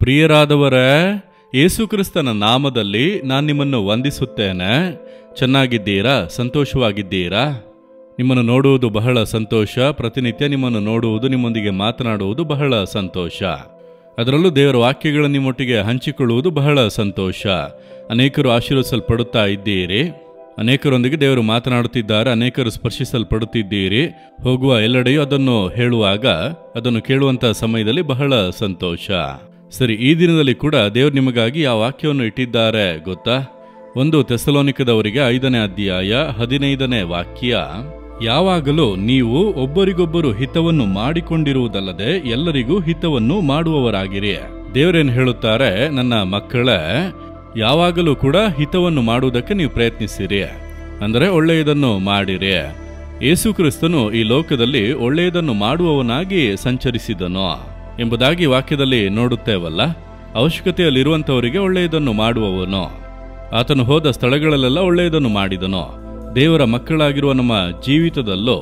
ಪ್ರಿಯರಾದವರೇ, ಯೇಸುಕ್ರಿಸ್ತನ ನಾಮದಲ್ಲಿ ನಾನು ನಿಮ್ಮನ್ನು ವಂದಿಸುತ್ತೇನೆ. ಚೆನ್ನಾಗಿದ್ದೀರಾ? ಸಂತೋಷವಾಗಿದ್ದೀರಾ? ನಿಮ್ಮನ್ನು ನೋಡುವುದು ಬಹಳ ಸಂತೋಷ. ಪ್ರತಿನಿತ್ಯ ನಿಮ್ಮನ್ನು ನೋಡುವುದು, ನಿಮ್ಮೊಂದಿಗೆ ಮಾತನಾಡುವುದು ಬಹಳ ಸಂತೋಷ. ಅದರಲ್ಲೂ ದೇವರ ವಾಕ್ಯಗಳನ್ನು ನಿಮ್ಮೊಟ್ಟಿಗೆ ಹಂಚಿಕೊಳ್ಳುವುದು ಬಹಳ ಸಂತೋಷ. ಅನೇಕರು ಆಶೀರ್ವದಿಸಲ್ಪಡುತ್ತಾ ಇದ್ದೀರಿ, ಅನೇಕರೊಂದಿಗೆ ದೇವರು ಮಾತನಾಡುತ್ತಿದ್ದಾರೆ, ಅನೇಕರು ಸ್ಪರ್ಶಿಸಲ್ಪಡುತ್ತಿದ್ದೀರಿ. ಹೋಗುವ ಎಲ್ಲೆಡೆಯೂ ಅದನ್ನು ಹೇಳುವಾಗ ಅದನ್ನು ಕೇಳುವಂಥ ಸಮಯದಲ್ಲಿ ಬಹಳ ಸಂತೋಷ. ಸರಿ, ಈ ದಿನದಲ್ಲಿ ಕೂಡ ದೇವರು ನಿಮಗಾಗಿ ಯಾವ ವಾಕ್ಯವನ್ನು ಇಟ್ಟಿದ್ದಾರೆ ಗೊತ್ತಾ? 1 ಥೆಸಲೋನಿಕದವರಿಗೆ 5ನೇ ಅಧ್ಯಾಯ 15ನೇ ವಾಕ್ಯ. ಯಾವಾಗಲೂ ನೀವು ಒಬ್ಬರಿಗೊಬ್ಬರು ಹಿತವನ್ನು ಮಾಡಿಕೊಂಡಿರುವುದಲ್ಲದೆ ಎಲ್ಲರಿಗೂ ಹಿತವನ್ನು ಮಾಡುವವರಾಗಿರಿ. ದೇವರೇನು ಹೇಳುತ್ತಾರೆ? ನನ್ನ ಮಕ್ಕಳೇ, ಯಾವಾಗಲೂ ಕೂಡ ಹಿತವನ್ನು ಮಾಡುವುದಕ್ಕೆ ನೀವು ಪ್ರಯತ್ನಿಸಿರಿ, ಅಂದರೆ ಒಳ್ಳೆಯದನ್ನು ಮಾಡಿರಿ. ಯೇಸು ಕ್ರಿಸ್ತನು ಈ ಲೋಕದಲ್ಲಿ ಒಳ್ಳೆಯದನ್ನು ಮಾಡುವವನಾಗಿ ಸಂಚರಿಸಿದನು ಎಂಬುದಾಗಿ ವಾಕ್ಯದಲ್ಲಿ ನೋಡುತ್ತೇವಲ್ಲ. ಅವಶ್ಯಕತೆಯಲ್ಲಿರುವಂಥವರಿಗೆ ಒಳ್ಳೆಯದನ್ನು ಮಾಡುವವನು. ಆತನು ಹೋದ ಸ್ಥಳಗಳಲ್ಲೆಲ್ಲ ಒಳ್ಳೆಯದನ್ನು ಮಾಡಿದನು. ದೇವರ ಮಕ್ಕಳಾಗಿರುವ ನಮ್ಮ ಜೀವಿತದಲ್ಲೂ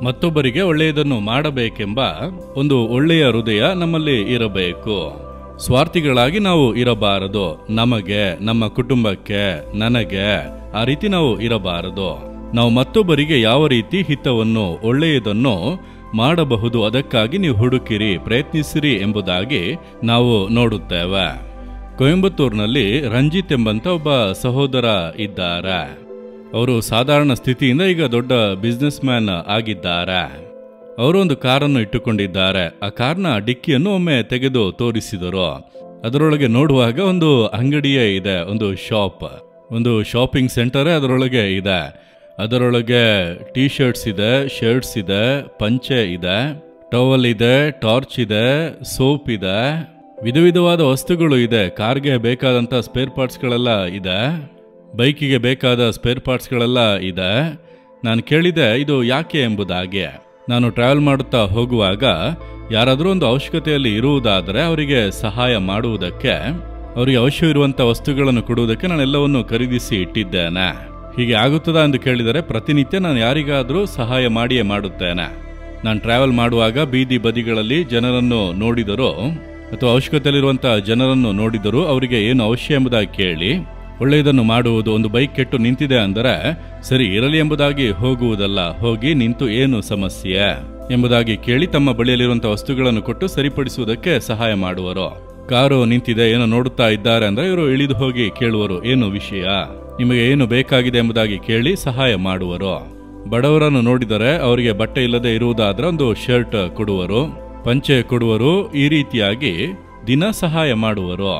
ಮತ್ತೊಬ್ಬರಿಗೆ ಒಳ್ಳೆಯದನ್ನು ಮಾಡಬೇಕೆಂಬ ಒಂದು ಒಳ್ಳೆಯ ಹೃದಯ ನಮ್ಮಲ್ಲಿ ಇರಬೇಕು. ಸ್ವಾರ್ಥಿಗಳಾಗಿ ನಾವು ಇರಬಾರದು. ನಮಗೆ, ನಮ್ಮ ಕುಟುಂಬಕ್ಕೆ, ನನಗೆ ಆ ರೀತಿ ನಾವು ಇರಬಾರದು. ನಾವು ಮತ್ತೊಬ್ಬರಿಗೆ ಯಾವ ರೀತಿ ಹಿತವನ್ನು, ಒಳ್ಳೆಯದನ್ನು ಮಾಡಬಹುದು ಅದಕ್ಕಾಗಿ ನೀವು ಹುಡುಕಿರಿ, ಪ್ರಯತ್ನಿಸಿರಿ ಎಂಬುದಾಗಿ ನಾವು ನೋಡುತ್ತೇವೆ. ಕೊಯಂಬತ್ತೂರಿನಲ್ಲಿ ರಂಜಿತ್ ಎಂಬಂತ ಒಬ್ಬ ಸಹೋದರ ಇದ್ದಾರೆ. ಅವರು ಸಾಧಾರಣ ಸ್ಥಿತಿಯಿಂದ ಈಗ ದೊಡ್ಡ ಬಿಸ್ನೆಸ್ ಮ್ಯಾನ್ ಆಗಿದ್ದಾರೆ. ಅವರು ಒಂದು ಕಾರನ್ನು ಇಟ್ಟುಕೊಂಡಿದ್ದಾರೆ. ಆ ಕಾರ್ನ ಡಿಕ್ಕಿಯನ್ನು ಒಮ್ಮೆ ತೆಗೆದು ತೋರಿಸಿದರು. ಅದರೊಳಗೆ ನೋಡುವಾಗ ಒಂದು ಅಂಗಡಿಯೇ ಇದೆ, ಒಂದು ಶಾಪ್, ಒಂದು ಶಾಪಿಂಗ್ ಸೆಂಟರೇ ಅದರೊಳಗೆ ಇದೆ. ಅದರೊಳಗೆ ಟೀ ಶರ್ಟ್ಸ್ ಇದೆ, ಶರ್ಟ್ಸ್ ಇದೆ, ಪಂಚೆ ಇದೆ, ಟವಲ್ ಇದೆ, ಟಾರ್ಚ್ ಇದೆ, ಸೋಪ್ ಇದೆ, ವಿಧ ವಿಧವಾದ ವಸ್ತುಗಳು ಇದೆ. ಕಾರ್ಗೆ ಬೇಕಾದಂಥ ಸ್ಪೇರ್ ಪಾರ್ಟ್ಸ್ಗಳೆಲ್ಲ ಇದೆ, ಬೈಕಿಗೆ ಬೇಕಾದ ಸ್ಪೇರ್ ಪಾರ್ಟ್ಸ್ಗಳೆಲ್ಲ ಇದೆ. ನಾನು ಕೇಳಿದೆ ಇದು ಯಾಕೆ ಎಂಬುದಾಗಿ. ನಾನು ಟ್ರಾವೆಲ್ ಮಾಡುತ್ತಾ ಹೋಗುವಾಗ ಯಾರಾದರೂ ಒಂದು ಅವಶ್ಯಕತೆಯಲ್ಲಿ ಇರುವುದಾದರೆ ಅವರಿಗೆ ಸಹಾಯ ಮಾಡುವುದಕ್ಕೆ, ಅವರಿಗೆ ಅವಶ್ಯವಿರುವಂಥ ವಸ್ತುಗಳನ್ನು ಕೊಡುವುದಕ್ಕೆ ನಾನೆಲ್ಲವನ್ನು ಖರೀದಿಸಿ ಇಟ್ಟಿದ್ದೇನೆ. ಹೀಗೆ ಆಗುತ್ತದಾ ಎಂದು ಕೇಳಿದರೆ ಪ್ರತಿನಿತ್ಯ ನಾನು ಯಾರಿಗಾದರೂ ಸಹಾಯ ಮಾಡಿಯೇ ಮಾಡುತ್ತೇನೆ. ನಾನು ಟ್ರಾವೆಲ್ ಮಾಡುವಾಗ ಬೀದಿ ಬದಿಗಳಲ್ಲಿ ಜನರನ್ನು ನೋಡಿದರೂ ಅಥವಾ ಅವಶ್ಯಕತೆಯಲ್ಲಿರುವಂಥ ಜನರನ್ನು ನೋಡಿದರೂ ಅವರಿಗೆ ಏನು ಅವಶ್ಯ ಎಂಬುದಾಗಿ ಕೇಳಿ ಒಳ್ಳೆಯದನ್ನು ಮಾಡುವುದು. ಒಂದು ಬೈಕ್ ಕೆಟ್ಟು ನಿಂತಿದೆ ಅಂದರೆ ಸರಿ ಇರಲಿ ಎಂಬುದಾಗಿ ಹೋಗುವುದಲ್ಲ, ಹೋಗಿ ನಿಂತು ಏನು ಸಮಸ್ಯೆ ಎಂಬುದಾಗಿ ಕೇಳಿ ತಮ್ಮ ಬಳಿಯಲ್ಲಿರುವಂಥ ವಸ್ತುಗಳನ್ನು ಕೊಟ್ಟು ಸರಿಪಡಿಸುವುದಕ್ಕೆ ಸಹಾಯ ಮಾಡುವರು. ಕಾರು ನಿಂತಿದೆ, ಏನೋ ನೋಡುತ್ತಾ ಇದ್ದಾರೆ ಅಂದರೆ ಇವರು ಇಳಿದು ಹೋಗಿ ಕೇಳುವರು, ಏನು ವಿಷಯ, ನಿಮಗೆ ಏನು ಬೇಕಾಗಿದೆ ಎಂಬುದಾಗಿ ಕೇಳಿ ಸಹಾಯ ಮಾಡುವರು. ಬಡವರನ್ನು ನೋಡಿದರೆ ಅವರಿಗೆ ಬಟ್ಟೆ ಇಲ್ಲದೆ ಇರುವುದಾದ್ರೆ ಒಂದು ಶರ್ಟ್ ಕೊಡುವರು, ಪಂಚೆ ಕೊಡುವರು. ಈ ರೀತಿಯಾಗಿ ದಿನ ಸಹಾಯ ಮಾಡುವರು.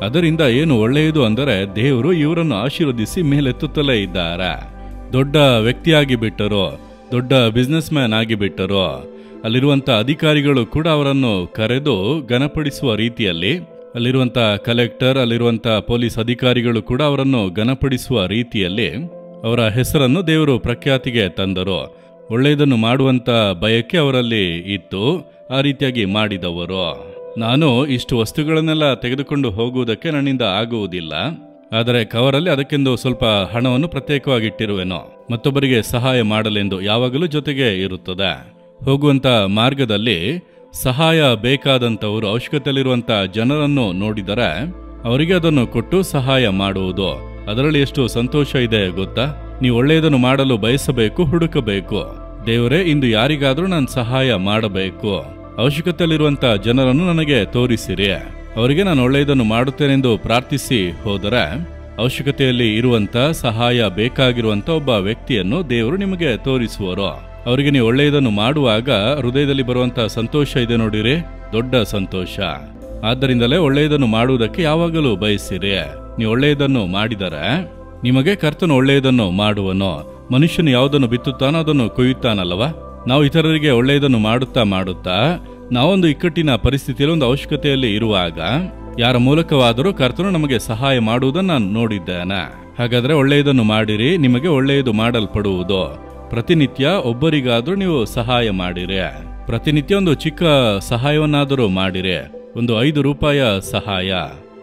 ಅದರಿಂದ ಏನು ಒಳ್ಳೆಯದು ಅಂದರೆ ದೇವರು ಇವರನ್ನು ಆಶೀರ್ವದಿಸಿ ಮೇಲೆತ್ತುತ್ತಲೇ ಇದ್ದಾರೆ. ದೊಡ್ಡ ವ್ಯಕ್ತಿಯಾಗಿ ಬಿಟ್ಟರು, ದೊಡ್ಡ ಬಿಸ್ನೆಸ್ ಮ್ಯಾನ್ ಆಗಿಬಿಟ್ಟರು. ಅಲ್ಲಿರುವಂಥ ಅಧಿಕಾರಿಗಳು ಕೂಡ ಅವರನ್ನು ಕರೆದು ಘನಪಡಿಸುವ ರೀತಿಯಲ್ಲಿ, ಅಲ್ಲಿರುವಂಥ ಕಲೆಕ್ಟರ್, ಅಲ್ಲಿರುವಂಥ ಪೊಲೀಸ್ ಅಧಿಕಾರಿಗಳು ಕೂಡ ಅವರನ್ನು ಘನಪಡಿಸುವ ರೀತಿಯಲ್ಲಿ ಅವರ ಹೆಸರನ್ನು ದೇವರು ಪ್ರಖ್ಯಾತಿಗೆ ತಂದರು. ಒಳ್ಳೆಯದನ್ನು ಮಾಡುವಂಥ ಬಯಕೆ ಅವರಲ್ಲಿ ಇತ್ತು. ಆ ರೀತಿಯಾಗಿ ಮಾಡಿದವರು. ನಾನು ಇಷ್ಟು ವಸ್ತುಗಳನ್ನೆಲ್ಲ ತೆಗೆದುಕೊಂಡು ಹೋಗುವುದಕ್ಕೆ ನನ್ನಿಂದ ಆಗುವುದಿಲ್ಲ, ಆದರೆ ಕವರಲ್ಲಿ ಅದಕ್ಕೆಂದು ಸ್ವಲ್ಪ ಹಣವನ್ನು ಪ್ರತ್ಯೇಕವಾಗಿ ಇಟ್ಟಿರುವೆನು, ಮತ್ತೊಬ್ಬರಿಗೆ ಸಹಾಯ ಮಾಡಲೆಂದು. ಯಾವಾಗಲೂ ಜೊತೆಗೆ ಇರುತ್ತದೆ. ಹೋಗುವಂಥ ಮಾರ್ಗದಲ್ಲಿ ಸಹಾಯ ಬೇಕಾದಂಥವರು, ಅವಶ್ಯಕತೆಯಲ್ಲಿರುವಂಥ ಜನರನ್ನು ನೋಡಿದರೆ ಅವರಿಗೆ ಅದನ್ನು ಕೊಟ್ಟು ಸಹಾಯ ಮಾಡುವುದು. ಅದರಲ್ಲಿ ಎಷ್ಟು ಸಂತೋಷ ಇದೆ ಗೊತ್ತಾ? ನೀವು ಒಳ್ಳೆಯದನ್ನು ಮಾಡಲು ಬಯಸಬೇಕು, ಹುಡುಕಬೇಕು. ದೇವರೇ, ಇಂದು ಯಾರಿಗಾದರೂ ನಾನು ಸಹಾಯ ಮಾಡಬೇಕು, ಅವಶ್ಯಕತೆಯಲ್ಲಿರುವಂಥ ಜನರನ್ನು ನನಗೆ ತೋರಿಸಿರಿ, ಅವರಿಗೆ ನಾನು ಒಳ್ಳೆಯದನ್ನು ಮಾಡುತ್ತೇನೆಂದು ಪ್ರಾರ್ಥಿಸಿ ಹೋದರೆ ಅವಶ್ಯಕತೆಯಲ್ಲಿ ಇರುವಂಥ, ಸಹಾಯ ಬೇಕಾಗಿರುವಂಥ ಒಬ್ಬ ವ್ಯಕ್ತಿಯನ್ನು ದೇವರು ನಿಮಗೆ ತೋರಿಸುವರು. ಅವರಿಗೆ ನೀವು ಒಳ್ಳೆಯದನ್ನು ಮಾಡುವಾಗ ಹೃದಯದಲ್ಲಿ ಬರುವಂಥ ಸಂತೋಷ ಇದೆ ನೋಡಿರಿ, ದೊಡ್ಡ ಸಂತೋಷ. ಆದ್ದರಿಂದಲೇ ಒಳ್ಳೆಯದನ್ನು ಮಾಡುವುದಕ್ಕೆ ಯಾವಾಗಲೂ ಬಯಸಿರಿ. ನೀವು ಒಳ್ಳೆಯದನ್ನು ಮಾಡಿದರೆ ನಿಮಗೆ ಕರ್ತನು ಒಳ್ಳೆಯದನ್ನು ಮಾಡುವನು. ಮನುಷ್ಯನು ಯಾವುದನ್ನು ಬಿತ್ತುತ್ತಾನೋ ಅದನ್ನು ಕೊಯ್ಯುತ್ತಾನಲ್ಲವ. ನಾವು ಇತರರಿಗೆ ಒಳ್ಳೆಯದನ್ನು ಮಾಡುತ್ತಾ ನಾವೊಂದು ಇಕ್ಕಟ್ಟಿನ ಪರಿಸ್ಥಿತಿಯಲ್ಲಿ, ಒಂದು ಅವಶ್ಯಕತೆಯಲ್ಲಿ ಇರುವಾಗ ಯಾರ ಮೂಲಕವಾದರೂ ಕರ್ತನು ನಮಗೆ ಸಹಾಯ ಮಾಡುವುದನ್ನು ನಾನು ನೋಡಿದ್ದೇನೆ. ಹಾಗಾದರೆ ಒಳ್ಳೆಯದನ್ನು ಮಾಡಿರಿ, ನಿಮಗೆ ಒಳ್ಳೆಯದು ಮಾಡಲ್ಪಡುವುದು. ಪ್ರತಿನಿತ್ಯ ಒಬ್ಬರಿಗಾದರೂ ನೀವು ಸಹಾಯ ಮಾಡಿರಿ. ಪ್ರತಿನಿತ್ಯ ಒಂದು ಚಿಕ್ಕ ಸಹಾಯವನ್ನಾದರೂ ಮಾಡಿರಿ. ಒಂದು 5 ರೂಪಾಯಿ ಸಹಾಯ,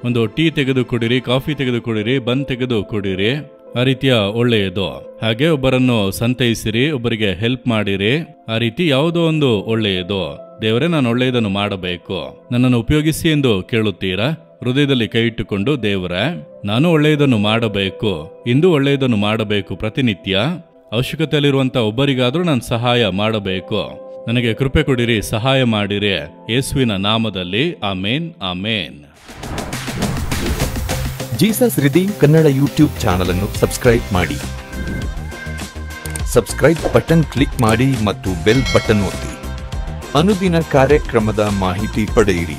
ಒಂದು ಟೀ ತೆಗೆದು ಕೊಡಿರಿ, ಕಾಫಿ ತೆಗೆದು ಕೊಡಿರಿ, ಬನ್ ತೆಗೆದು ಕೊಡಿರಿ. ಆ ರೀತಿಯ ಒಳ್ಳೆಯದು. ಹಾಗೆ ಒಬ್ಬರನ್ನು ಸಂತೈಸಿರಿ, ಒಬ್ಬರಿಗೆ ಹೆಲ್ಪ್ ಮಾಡಿರಿ. ಆ ರೀತಿ ಯಾವುದೋ ಒಂದು ಒಳ್ಳೆಯದು. ದೇವರೇ, ನಾನು ಒಳ್ಳೆಯದನ್ನು ಮಾಡಬೇಕು, ನನ್ನನ್ನು ಉಪಯೋಗಿಸಿ ಎಂದು ಕೇಳುತ್ತೀರಾ? ಹೃದಯದಲ್ಲಿ ಕೈ ಇಟ್ಟುಕೊಂಡು, ದೇವರೇ, ನಾನು ಒಳ್ಳೆಯದನ್ನು ಮಾಡಬೇಕು, ಇಂದು ಒಳ್ಳೆಯದನ್ನು ಮಾಡಬೇಕು, ಪ್ರತಿನಿತ್ಯ ಅವಶ್ಯಕತೆಯಲ್ಲಿರುವಂಥ ಒಬ್ಬರಿಗಾದರೂ ನಾನು ಸಹಾಯ ಮಾಡಬೇಕು. ನನಗೆ ಕೃಪೆ ಕೊಡಿರಿ, ಸಹಾಯ ಮಾಡಿರಿ. ಯೇಸುವಿನ ನಾಮದಲ್ಲಿ amen, amen. Jesus redeem Kannada YouTube channel ಅನ್ನು ಸಬ್ಸ್ಕ್ರೈಬ್ ಮಾಡಿ. ಸಬ್ಸ್ಕ್ರೈಬ್ ಬಟನ್ ಕ್ಲಿಕ್ ಮಾಡಿ ಮತ್ತು ಬೆಲ್ ಬಟನ್ ಒತ್ತಿ. ಅನುದಿನ ಕಾರ್ಯಕ್ರಮದ ಮಾಹಿತಿ ಪಡೆಯಿರಿ.